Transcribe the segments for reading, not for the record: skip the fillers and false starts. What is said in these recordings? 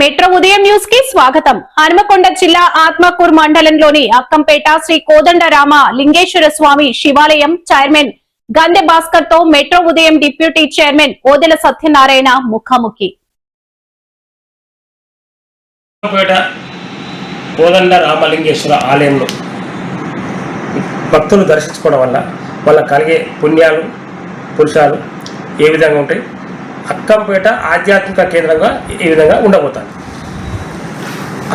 Metro ఉదయం news కి స్వాగతం. హనుమకొండ జిల్లా ఆత్మకూరు మండలంలోని అక్కంపేట శ్రీ కోదండరామ లింగేశ్వర స్వామి శివాలయం చైర్మన్ గందె భాస్కర్ తో మెట్రో ఉదయం డిప్యూటీ చైర్మన్ ఓదెల సత్యనారాయణ ముఖాముఖి. కోదండరామలింగేశ్వర ఆలయంలో భక్తులు దర్శించుకోవడం వల్ల వాళ్ళకి కలిగే పుణ్యాలు పురుషాలు ఏ విధంగా ఉంటాయి, అక్కంపేట ఆధ్యాత్మిక కేంద్రంగా ఈ విధంగా ఉండబోతాయి.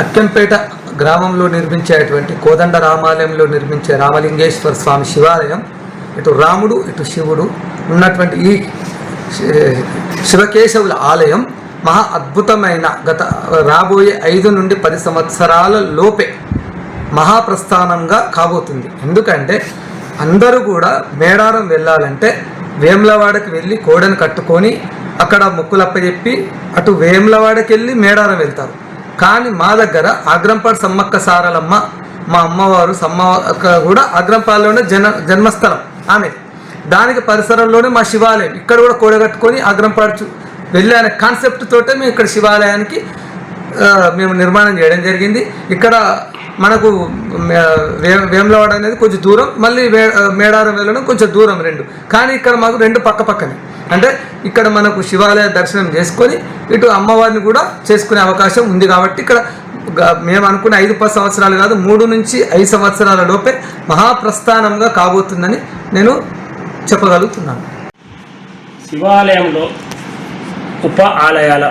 అక్కంపేట గ్రామంలో నిర్మించేటువంటి కోదండరామాలయంలో నిర్మించే రామలింగేశ్వర స్వామి శివాలయం, ఇటు రాముడు ఇటు శివుడు ఉన్నటువంటి ఈ శివకేశవుల ఆలయం మహా అద్భుతమైన రాబోయే 5 నుండి 10 సంవత్సరాల లోపే మహాప్రస్థానంగా కాబోతుంది. ఎందుకంటే అందరూ కూడా మేడారం వెళ్ళాలంటే వేములవాడకి వెళ్ళి కోడను కట్టుకొని అక్కడ మొక్కులప్పచెప్పి అటు వేములవాడకి వెళ్ళి మేడారం వెళ్తారు. కానీ మా దగ్గర ఆగ్రంపాడు సమ్మక్క సారలమ్మ, మా అమ్మవారు సమ్మక్క కూడా ఆగ్రంపాడులోనే జన్మస్థలం ఆమె. దానికి పరిసరంలోనే మా శివాలయం, ఇక్కడ కూడా కోడగట్టుకొని ఆగ్రంపాడు వెళ్ళే అనే కాన్సెప్ట్ తోటే మేము ఇక్కడ శివాలయానికి మేము నిర్మాణం చేయడం జరిగింది. ఇక్కడ మనకు వేములవాడ అనేది కొంచెం దూరం, మళ్ళీ మేడారం వెళ్ళడం కొంచెం దూరం, రెండు. కానీ ఇక్కడ మాకు రెండు పక్క పక్కనే, అంటే ఇక్కడ మనకు శివాలయ దర్శనం చేసుకొని ఇటు అమ్మవారిని కూడా చేసుకునే అవకాశం ఉంది. కాబట్టి ఇక్కడ మేము అనుకున్న 5-10 సంవత్సరాలు కాదు, 3 నుంచి 5 సంవత్సరాల లోపే మహాప్రస్థానంగా కాబోతుందని నేను చెప్పగలుగుతున్నాను. శివాలయంలో ఉప ఆలయాల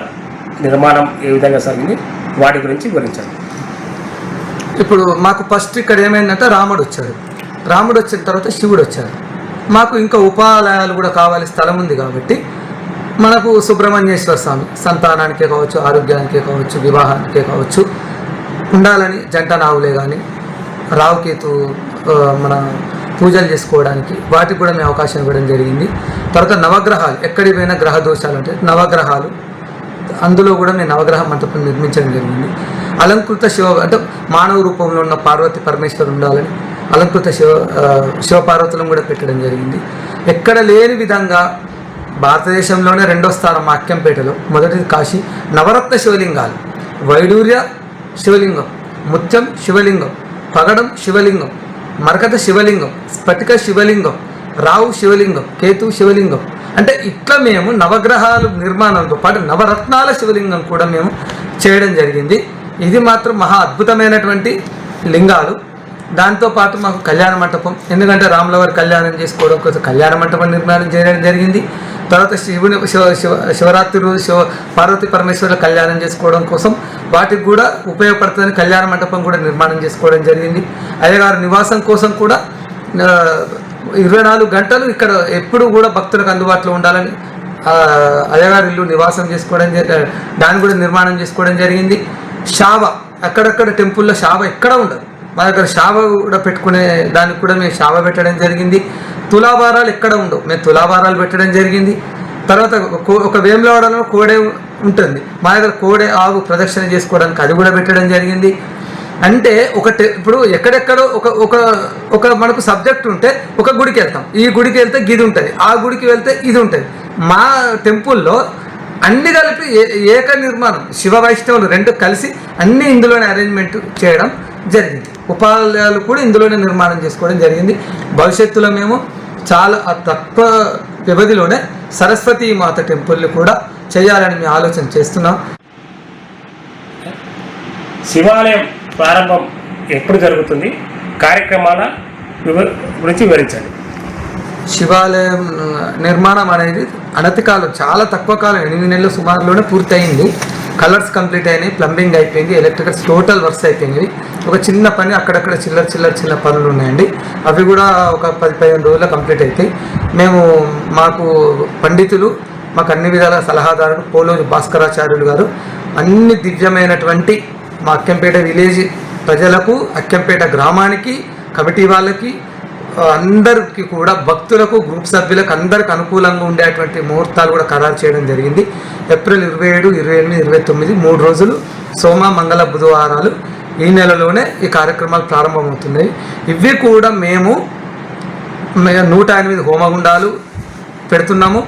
నిర్మాణం ఏ విధంగా సాగింది, వాటి గురించి వివరించాలి. ఇప్పుడు మాకు ఫస్ట్ ఇక్కడ ఏమైందంటే రాముడు వచ్చిన తర్వాత శివుడు వచ్చారు. మాకు ఇంకా ఉపాలయాలు కూడా కావాలి, స్థలం ఉంది. కాబట్టి మనకు సుబ్రహ్మణ్యేశ్వర స్వామి సంతానానికే కావచ్చు, ఆరోగ్యానికే కావచ్చు, వివాహానికే కావచ్చు ఉండాలని జంట నావులే కానీ రావుకేతు మన పూజలు చేసుకోవడానికి వాటికి కూడా మేము అవకాశం ఇవ్వడం జరిగింది. తర్వాత నవగ్రహాలు, ఎక్కడికి పోయినా గ్రహ దోషాలు అంటే నవగ్రహాలు, అందులో కూడా మేము నవగ్రహ మంటపం నిర్మించడం జరిగింది. అలంకృత అంటే మానవ రూపంలో ఉన్న పార్వతి పరమేశ్వరు ఉండాలని అలంకృత శివపార్వతులను కూడా పెట్టడం జరిగింది. ఎక్కడ లేని విధంగా భారతదేశంలోనే 2వ స్థానం మా అక్కంపేటలో, మొదటిది కాశీ. నవరత్న శివలింగాలు, వైడూర్య శివలింగం, ముత్యం శివలింగం, పగడం శివలింగం, మరకత శివలింగం, స్ఫటిక శివలింగం, రావు శివలింగం, కేతు శివలింగం. అంటే ఇట్లా మేము నవగ్రహాలు నిర్మాణంతో పాటు నవరత్నాల శివలింగం కూడా మేము చేయడం జరిగింది. ఇది మాత్రం మహా అద్భుతమైనటువంటి లింగాలు. దాంతోపాటు మాకు కళ్యాణ మంటపం, ఎందుకంటే రాములవారి కళ్యాణం చేసుకోవడం కోసం కళ్యాణ మంటపం నిర్మాణం చేయడం జరిగింది. తర్వాత శివరాత్రి రోజు పార్వతీ పరమేశ్వరుల కళ్యాణం చేసుకోవడం కోసం వాటికి కూడా ఉపయోగపడుతుందని కళ్యాణ మంటపం కూడా నిర్మాణం చేసుకోవడం జరిగింది. అయ్యగారు నివాసం కోసం కూడా 24 గంటలు ఇక్కడ ఎప్పుడు కూడా భక్తులకు అందుబాటులో ఉండాలని అయ్యగారు ఇల్లు నివాసం చేసుకోవడం, దాన్ని కూడా నిర్మాణం చేసుకోవడం జరిగింది. శావ, అక్కడక్కడ టెంపుల్లో శావ ఎక్కడ ఉండదు, మా దగ్గర శావ కూడా పెట్టుకునే దానికి కూడా మేము శావ పెట్టడం జరిగింది. తులాభారాలు ఎక్కడ ఉండవు, మేము తులాభారాలు పెట్టడం జరిగింది. తర్వాత ఒక వేములవాడలో కోడే ఉంటుంది, మా దగ్గర కోడే ఆవు ప్రదక్షిణ చేసుకోవడానికి అది కూడా పెట్టడం జరిగింది. అంటే ఇప్పుడు ఎక్కడెక్కడో ఒక మనకు సబ్జెక్ట్ ఉంటే ఒక గుడికి వెళ్తాం, ఈ గుడికి వెళ్తే గిది ఉంటుంది, ఆ గుడికి వెళ్తే ఇది ఉంటుంది. మా టెంపుల్లో అన్ని కలిపి ఏక నిర్మాణం, శివ వైష్ణవులు 2 కలిసి అన్ని ఇందులోనే అరేంజ్మెంట్ చేయడం జరిగింది. ఉపాలయాలు కూడా ఇందులోనే నిర్మాణం చేసుకోవడం జరిగింది. భవిష్యత్తులో మేము చాలా తక్కువ వ్యవధిలోనే సరస్వతీ మాత టెంపుల్ని కూడా చేయాలని మేము ఆలోచన చేస్తున్నాం. శివాలయం ప్రారంభం ఎప్పుడు జరుగుతుంది, కార్యక్రమాల గురించి వివరించండి. శివాలయం నిర్మాణం అనేది అనతి కాలం, చాలా తక్కువ కాలం, 8 నెలలు సుమారులోనే పూర్తయింది. కలర్స్ కంప్లీట్ అయినాయి, ప్లంబింగ్ అయిపోయింది, ఎలక్ట్రికల్స్ టోటల్ వర్క్స్ అయిపోయినాయి. ఒక చిన్న పని అక్కడక్కడ చిన్న పనులు ఉన్నాయండి, అవి కూడా ఒక 10-15 రోజుల్లో కంప్లీట్ అవుతాయి. మాకు పండితులు, మాకు అన్ని విధాల సలహాదారులు పోలోజు భాస్కరాచార్యులు గారు అన్ని దివ్యమైనటువంటి మా అక్కంపేట విలేజ్ ప్రజలకు, అక్కంపేట గ్రామానికి, కమిటీ వాళ్ళకి, అందరికీ కూడా భక్తులకు, గ్రూప్ సభ్యులకు అందరికి అనుకూలంగా ఉండేటువంటి ముహూర్తాలు కూడా ఖరారు చేయడం జరిగింది. ఏప్రిల్ 27, 28, 29 3 రోజులు, సోమ మంగళ బుధవారాలు ఈ నెలలోనే ఈ కార్యక్రమాలు ప్రారంభమవుతున్నాయి. ఇవి కూడా మేము 108 హోమగుండాలు పెడుతున్నాము.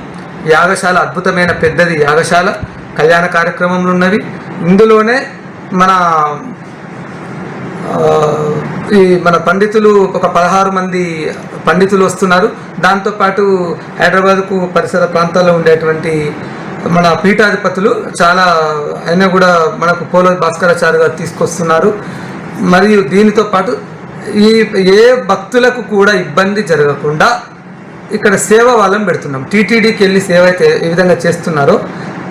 యాగశాల, అద్భుతమైన పెద్దది యాగశాల, కళ్యాణ కార్యక్రమంలో ఉన్నవి. ఇందులోనే మన మన పండితులు ఒక 16 మంది పండితులు వస్తున్నారు. దాంతోపాటు హైదరాబాద్కు పరిసర ప్రాంతాల్లో ఉండేటువంటి మన పీఠాధిపతులు చాలా అయినా కూడా మనకు పోలో భాస్కరాచార్య గారు తీసుకొస్తున్నారు. మరియు దీనితో పాటు ఏ భక్తులకు కూడా ఇబ్బంది జరగకుండా ఇక్కడ సేవ వాళ్ళని పెడుతున్నాం. టీటీడీకి వెళ్ళి సేవ అయితే ఏ విధంగా చేస్తున్నారో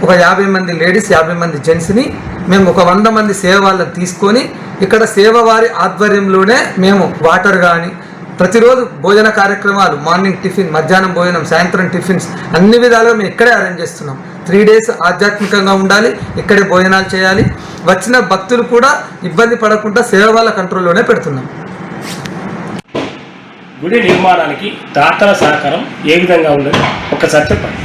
ఒక 50 మంది లేడీస్ 50 మంది జెంట్స్ని మేము ఒక 100 మంది సేవ వాళ్ళని తీసుకొని ఇక్కడ సేవ వారి ఆధ్వర్యంలోనే మేము వాటర్ కానీ ప్రతిరోజు భోజన కార్యక్రమాలు, మార్నింగ్ టిఫిన్, మధ్యాహ్నం భోజనం, సాయంత్రం టిఫిన్స్ అన్ని విధాలుగా మేము ఇక్కడే అరేంజ్ చేస్తున్నాం. 3 days ఆధ్యాత్మికంగా ఉండాలి, ఇక్కడే భోజనాలు చేయాలి. వచ్చిన భక్తులు కూడా ఇబ్బంది పడకుండా సేవ వాళ్ళ కంట్రోల్లోనే పెడుతున్నాం. గుడి నిర్మాణానికి దాతల సహకారం ఏ విధంగా ఉండదు ఒకసారి చెప్పండి.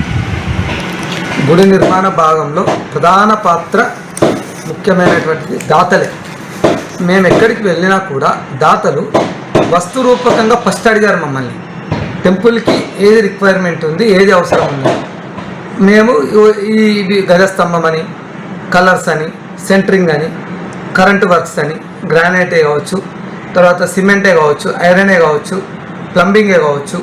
గుడి నిర్మాణ భాగంలో ప్రధాన పాత్ర ముఖ్యమైనటువంటిది దాతలే. మేము ఎక్కడికి వెళ్ళినా కూడా దాతలు వస్తు రూపకంగా ఫస్ట్ అడిగారు మమ్మల్ని, టెంపుల్కి ఏది రిక్వైర్మెంట్ ఉంది, ఏది అవసరం ఉంది. మేము ఈ గజస్తంభం అని, కలర్స్ అని, సెంటరింగ్ అని, కరెంటు వర్క్స్ అని, గ్రానైటే కావచ్చు, తర్వాత సిమెంటే కావచ్చు, ఐరనే కావచ్చు, ప్లంబింగే కావచ్చు,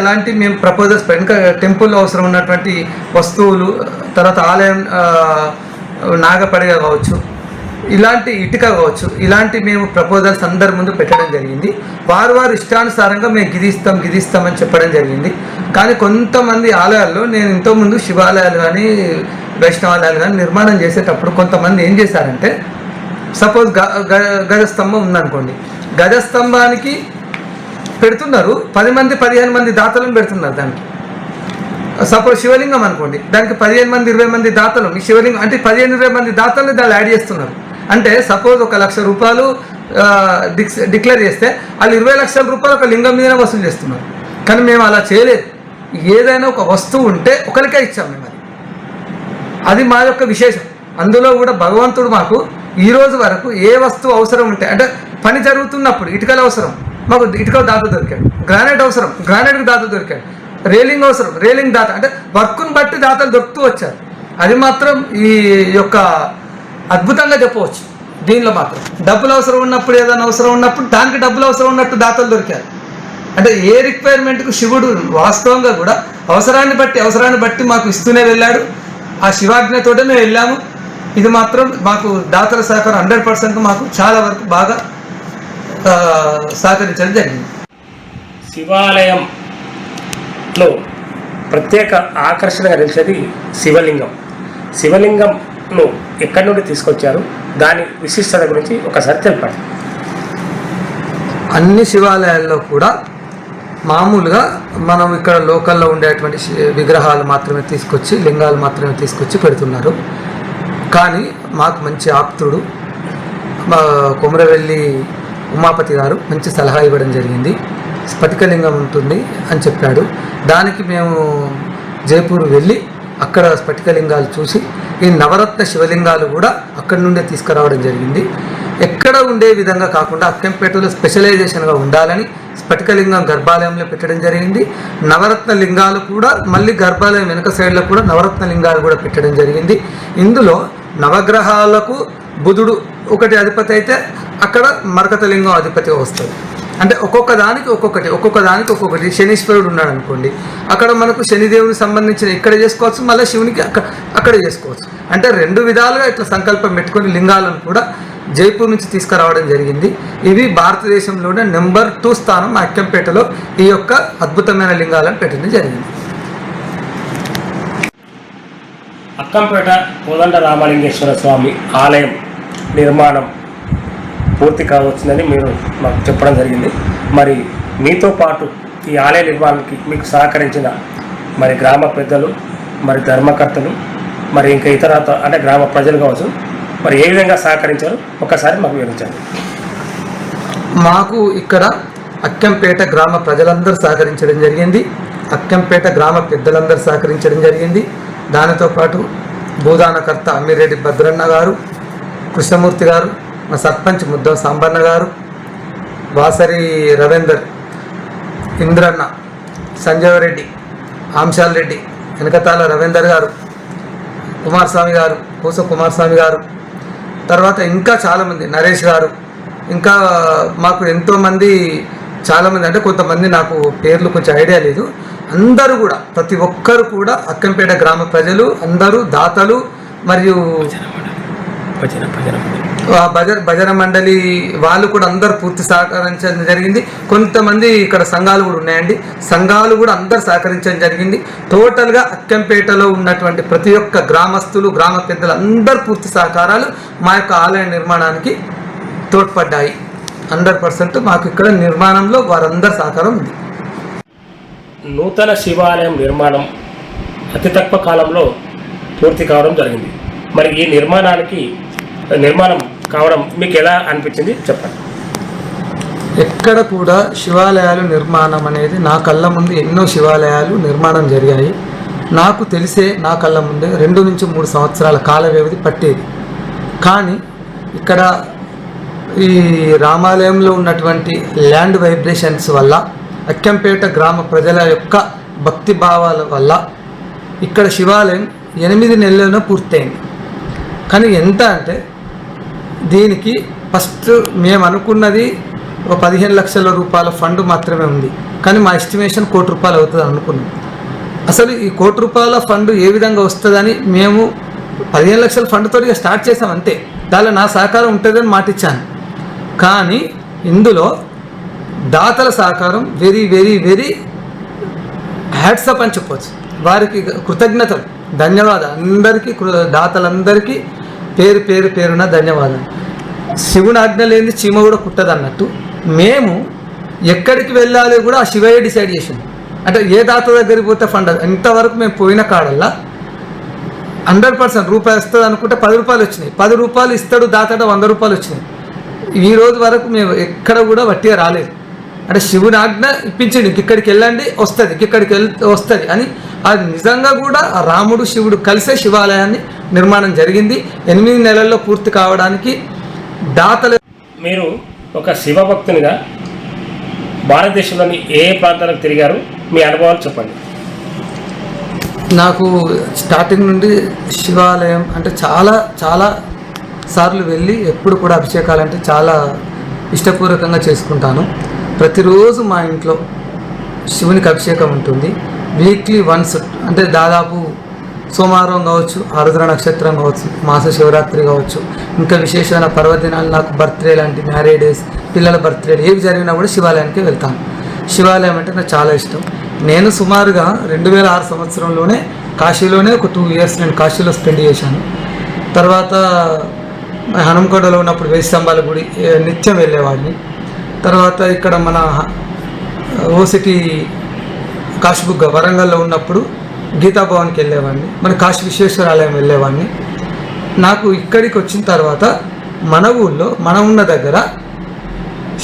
అలాంటి మేము ప్రపోజల్స్ ఇంకా టెంపుల్లో అవసరం ఉన్నటువంటి వస్తువులు, తర్వాత ఆలయం నాగపడిగ కావచ్చు, ఇలాంటి ఇటుక కావచ్చు, ఇలాంటి మేము ప్రపోజల్స్ అందరి ముందు పెట్టడం జరిగింది. వారు ఇష్టానుసారంగా మేము గిదిస్తామని చెప్పడం జరిగింది. కానీ కొంతమంది ఆలయాల్లో నేను ఇంతకుముందు శివాలయాలు కానీ వైష్ణవాలయాలు కానీ నిర్మాణం చేసేటప్పుడు కొంతమంది ఏం చేశారంటే, సపోజ్ గజస్తంభం ఉందనుకోండి, గజస్తంభానికి పెడుతున్నారు 10 మంది 15 మంది దాతలను పెడుతున్నారు. దానికి సపోజ్ శివలింగం అనుకోండి, దానికి 15 మంది 20 మంది దాతలు, మీ శివలింగం అంటే 15-20 మంది దాతలను దాన్ని యాడ్ చేస్తున్నారు. అంటే సపోజ్ 1 లక్ష రూపాయలు డిక్లేర్ చేస్తే వాళ్ళు 20 లక్షల రూపాయలు ఒక లింగం మీదనే వసూలు చేస్తున్నారు. కానీ మేము అలా చేయలేదు. ఏదైనా ఒక వస్తువు ఉంటే ఒకరికే ఇచ్చాం మేము. అది మా యొక్క విశేషం. అందులో కూడా భగవంతుడు మాకు ఈ రోజు వరకు ఏ వస్తువు అవసరం ఉంటే, అంటే పని జరుగుతున్నప్పుడు ఇటుకలు అవసరం, మాకు ఇటుకలు దాత దొరికాడు. గ్రానైట్ అవసరం, గ్రానైట్కి దాత దొరికాడు. రేలింగ్ అవసరం, రేలింగ్ దాత, అంటే వర్క్ను బట్టి దాతలు దొరుకుతూ వచ్చారు. అది మాత్రం ఈ యొక్క అద్భుతంగా చెప్పవచ్చు. దీనిలో మాత్రం డబ్బులు అవసరం ఉన్నప్పుడు, ఏదైనా అవసరం ఉన్నప్పుడు దానికి డబ్బులు అవసరం ఉన్నట్టు దాతలు దొరికారు. అంటే ఏ రిక్వైర్మెంట్కు శివుడు వాస్తవంగా కూడా అవసరాన్ని బట్టి మాకు ఇస్తూనే వెళ్ళాడు. ఆ శివాజ్ఞతోటే మేము వెళ్ళాము. ఇది మాత్రం మాకు దాతల సహకారం 100% మాకు చాలా వరకు బాగా సహకరించడం జరిగింది. శివాలయంలో ప్రత్యేక ఆకర్షణగా నిలిచేది శివలింగంను ఎక్కడి నుండి తీసుకొచ్చారు, దాని విశిష్టత గురించి ఒకసారి చెప్పండి. అన్ని శివాలయాల్లో కూడా మామూలుగా మనం ఇక్కడ లోకల్లో ఉండేటువంటి విగ్రహాలు మాత్రమే తీసుకొచ్చి, లింగాలు మాత్రమే తీసుకొచ్చి పెడుతున్నారు. కానీ మాకు మంచి ఆప్తుడు కొమరవెల్లి ఉమాపతి గారు మంచి సలహా ఇవ్వడం జరిగింది. స్ఫటికలింగం ఉంటుంది అని చెప్పాడు. దానికి మేము జైపూర్ వెళ్ళి అక్కడ స్ఫటికలింగాలు చూసి ఈ నవరత్న శివలింగాలు కూడా అక్కడి నుండే తీసుకురావడం జరిగింది. ఎక్కడ ఉండే విధంగా కాకుండా అక్కంపేటలో స్పెషలైజేషన్గా ఉండాలని స్ఫటికలింగం గర్భాలయంలో పెట్టడం జరిగింది. నవరత్న లింగాలు కూడా మళ్ళీ గర్భాలయం వెనుక సైడ్లో కూడా నవరత్న లింగాలు కూడా పెట్టడం జరిగింది. ఇందులో నవగ్రహాలకు బుధుడు ఒకటి అధిపతి అయితే అక్కడ మరకత లింగం అధిపతిగా వస్తుంది. అంటే ఒక్కొక్క దానికి ఒక్కొక్కటి. శనీశ్వరుడు ఉన్నాడు అనుకోండి, అక్కడ మనకు శనిదేవునికి సంబంధించిన ఇక్కడ చేసుకోవచ్చు, మళ్ళీ శివునికి అక్కడ చేసుకోవచ్చు. అంటే 2 విధాలుగా ఇట్లా సంకల్పం పెట్టుకొని లింగాలను కూడా జైపూర్ నుంచి తీసుకురావడం జరిగింది. ఇవి భారతదేశంలోనే నెంబర్ 2 స్థానం అక్కంపేటలో ఈ యొక్క అద్భుతమైన లింగాలను పెట్టడం జరిగింది. అక్కంపేట కోదండ రామలింగేశ్వర స్వామి ఆలయం నిర్మాణం పూర్తి కావచ్చునని మీరు మాకు చెప్పడం జరిగింది. మరి మీతో పాటు ఈ ఆలయ నిర్మాణానికి మీకు సహకరించిన మరి గ్రామ పెద్దలు, మరి ధర్మకర్తలు, మరి ఇంకా ఇతర అంటే గ్రామ ప్రజలు కావచ్చు, మరి ఏ విధంగా సహకరించారు ఒకసారి మాకు వివరించండి. మాకు ఇక్కడ అక్కంపేట గ్రామ ప్రజలందరూ సహకరించడం జరిగింది. అక్కంపేట గ్రామ పెద్దలందరూ సహకరించడం జరిగింది. దానితో పాటు భూదానకర్త అమ్మిరెడ్డి భద్రన్న గారు, కృష్ణమూర్తి గారు, మా సర్పంచ్ ముద్దం సాంబన్న గారు, వాసరి రవీందర్, ఇంద్రన్న, సంజయరెడ్డి, ఆంశాల్ రెడ్డి, వెనకతాల రవీందర్ గారు, కుమారస్వామి గారు, కోస కుమారస్వామి గారు, తర్వాత ఇంకా చాలామంది నరేష్ గారు, ఇంకా మాకు ఎంతోమంది చాలామంది, అంటే కొంతమంది నాకు పేర్లు కొంచెం ఐడియా లేదు, అందరూ కూడా ప్రతి ఒక్కరు కూడా అక్కంపేట గ్రామ ప్రజలు అందరూ దాతలు మరియు భజన మండలి వాళ్ళు కూడా అందరు పూర్తి సహకరించడం జరిగింది. కొంతమంది ఇక్కడ సంఘాలు కూడా ఉన్నాయండి, సంఘాలు కూడా అందరు సహకరించడం జరిగింది. టోటల్గా అక్కంపేటలో ఉన్నటువంటి ప్రతి ఒక్క గ్రామస్తులు గ్రామ పెద్దలు అందరు పూర్తి సహకారాలు మా యొక్క ఆలయ నిర్మాణానికి తోడ్పడ్డాయి. 100% మాకు ఇక్కడ నిర్మాణంలో వారందరి సహకారం ఉంది. నూతన శివాలయం నిర్మాణం అతి తక్కువ కాలంలో పూర్తి కావడం జరిగింది. మరి ఈ నిర్మాణం కావడం మీకు ఎలా అనిపించింది చెప్పండి. ఎక్కడ కూడా శివాలయాలు నిర్మాణం అనేది నా కళ్ళ ముందు ఎన్నో శివాలయాలు నిర్మాణం జరిగాయి. నాకు తెలిసే నా కళ్ళ ముందే 2 నుంచి 3 సంవత్సరాల కాల వ్యవధి పట్టేది. కానీ ఇక్కడ ఈ రామాలయంలో ఉన్నటువంటి ల్యాండ్ వైబ్రేషన్స్ వల్ల, అక్కంపేట గ్రామ ప్రజల యొక్క భక్తి భావాల వల్ల ఇక్కడ శివాలయం 8 నెలల్లోనే పూర్తయింది. కానీ ఎంత అంటే దీనికి ఫస్ట్ మేము అనుకున్నది ఒక 15 లక్షల రూపాయల ఫండ్ మాత్రమే ఉంది. కానీ మా ఎస్టిమేషన్ 1 కోటి రూపాయలు అవుతుంది అనుకున్నాం. అసలు ఈ 1 కోటి రూపాయల ఫండ్ ఏ విధంగా వస్తుందని మేము 15 లక్షల ఫండ్తో స్టార్ట్ చేసాం అంతే. దానిలో నా సహకారం ఉంటుందని మాటిచ్చాను. కానీ ఇందులో దాతల సహకారం వెరీ వెరీ వెరీ హ్యాట్సప్ అని చెప్పవచ్చు. వారికి కృతజ్ఞతలు, ధన్యవాదాలు. అందరికీ దాతలందరికీ పేరున ధన్యవాదాలు. శివుని ఆజ్ఞ లేని చీమ కూడా కుట్టదు అన్నట్టు మేము ఎక్కడికి వెళ్ళాలి కూడా ఆ శివయ్య డిసైడ్ చేసింది. అంటే ఏ దాత దగ్గరికి పోతే ఫండ్, ఇంతవరకు మేము పోయిన కాడల్లా 100% రూపాయి వస్తుంది అనుకుంటే 10 రూపాయలు వచ్చినాయి, 10 రూపాయలు ఇస్తాడు దాతట 100 రూపాయలు వచ్చినాయి. ఈ రోజు వరకు మేము ఎక్కడ కూడా వట్టిగా రాలేదు. అంటే శివుని ఆజ్ఞ ఇప్పించండి, ఇక్కడికి వెళ్ళండి వస్తుంది, ఇక్కడికి వస్తుంది అని. అది నిజంగా కూడా ఆ రాముడు శివుడు కలిసే శివాలయాన్ని నిర్మాణం జరిగింది. 8 నెలల్లో పూర్తి కావడానికి దాతలు. మీరు ఒక శివభక్తునిగా భారతదేశంలోని ఏ ప్రాంతాలకు తిరిగారు, మీ అనుభవాలు చెప్పండి. నాకు స్టార్టింగ్ నుండి శివాలయం అంటే చాలా సార్లు వెళ్ళి ఎప్పుడు కూడా అభిషేకాలంటే చాలా ఇష్టపూర్వకంగా చేసుకుంటాను. ప్రతిరోజు మా ఇంట్లో శివునికి అభిషేకం ఉంటుంది. వీక్లీ వన్స్, అంటే దాదాపు సోమవారం కావచ్చు, ఆరుద్ర నక్షత్రం కావచ్చు, మాస శివరాత్రి కావచ్చు, ఇంకా విశేషమైన పర్వదినాలు, నాకు బర్త్డే లాంటి మ్యారేడేస్, పిల్లల బర్త్డేలు ఏవి జరిగినా కూడా శివాలయానికి వెళ్తాను. శివాలయం అంటే నాకు చాలా ఇష్టం. నేను సుమారుగా 2006 సంవత్సరంలోనే కాశీలోనే ఒక 2 ఇయర్స్ నేను కాశీలో స్పెండ్ చేశాను. తర్వాత హనుమకొండలో ఉన్నప్పుడు 1000 స్తంభాల గుడి నిత్యం వెళ్ళేవాడిని. తర్వాత ఇక్కడ మన ఓసిటీ కాశీబుగ్గ వరంగల్లో ఉన్నప్పుడు గీతాభవన్కి వెళ్ళేవాడిని, మన కాశీ విశ్వేశ్వర ఆలయం వెళ్ళేవాడిని. నాకు ఇక్కడికి వచ్చిన తర్వాత మన ఊళ్ళో మనం ఉన్న దగ్గర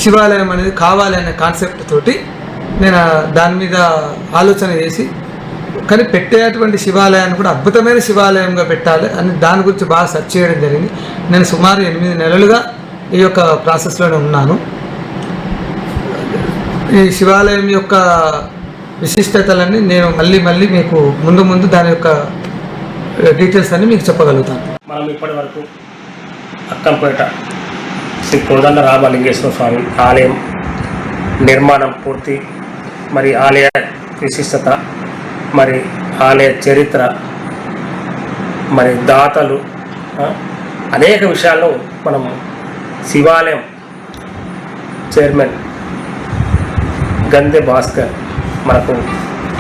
శివాలయం అనేది కావాలి అనే కాన్సెప్ట్ తోటి నేను దాని మీద ఆలోచన చేసి, కానీ పెట్టేటువంటి శివాలయాన్ని కూడా అద్భుతమైన శివాలయంగా పెట్టాలి అని దాని గురించి బాగా సెర్చ్ చేయడం జరిగింది. నేను సుమారు 8 నెలలుగా ఈ యొక్క ప్రాసెస్లోనే ఉన్నాను. ఈ శివాలయం యొక్క విశిష్టతలన్నీ నేను మళ్ళీ మీకు ముందు దాని యొక్క డీటెయిల్స్ అన్ని మీకు చెప్పగలుగుతాను. మనం ఇప్పటి వరకు అక్కంపేట శ్రీ కోదండ రామలింగేశ్వర స్వామి ఆలయం నిర్మాణం పూర్తి, మరి ఆలయ విశిష్టత, మరి ఆలయ చరిత్ర, మరి దాతలు, అనేక విషయాల్లో మనం శివాలయం చైర్మన్ గందె భాస్కర్ మనకు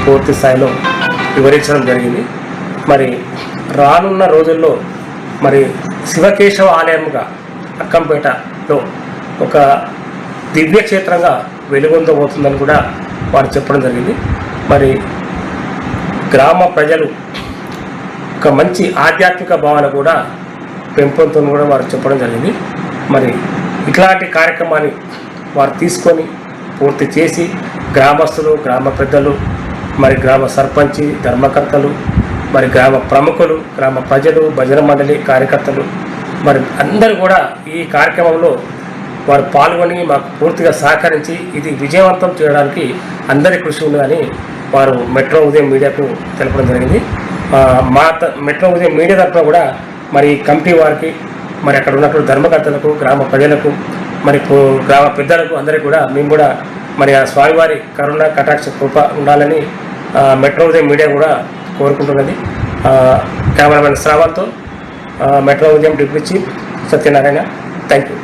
పూర్తి స్థాయిలో వివరించడం జరిగింది. మరి రానున్న రోజుల్లో మరి శివకేశవ ఆలయంగా అక్కంపేటలో ఒక దివ్యక్షేత్రంగా వెలుగొందబోతుందని కూడా వారు చెప్పడం జరిగింది. మరి గ్రామ ప్రజలు ఒక మంచి ఆధ్యాత్మిక భావన కూడా పెంపొందుతుందని కూడా వారు చెప్పడం జరిగింది. మరి ఇట్లాంటి కార్యక్రమాన్ని వారు తీసుకొని పూర్తి చేసి గ్రామస్తులు, గ్రామ పెద్దలు, మరి గ్రామ సర్పంచి, ధర్మకర్తలు, మరి గ్రామ ప్రముఖులు, గ్రామ ప్రజలు, భజన మండలి కార్యకర్తలు, మరి అందరూ కూడా ఈ కార్యక్రమంలో వారు పాల్గొని మాకు పూర్తిగా సహకరించి ఇది విజయవంతం చేయడానికి అందరి కృషి ఉందని వారు మెట్రో ఉదయం మీడియాకు తెలపడం జరిగింది. మెట్రో ఉదయం మీడియా తరఫున కూడా మరి కమిటీ వారికి, మరి అక్కడ ఉన్నటువంటి ధర్మకర్తలకు, గ్రామ ప్రజలకు, మరి గ్రామ పెద్దలకు అందరికీ కూడా మేము కూడా మరి ఆ స్వామివారి కరుణ కటాక్ష కృప ఉండాలని మెట్రో ఉదయం మీడియా కూడా కోరుకుంటున్నది. కెమెరామెన్ శ్రావణ్తో మెట్రో ఉదయం deputy chief Satyanarayana. Thank you.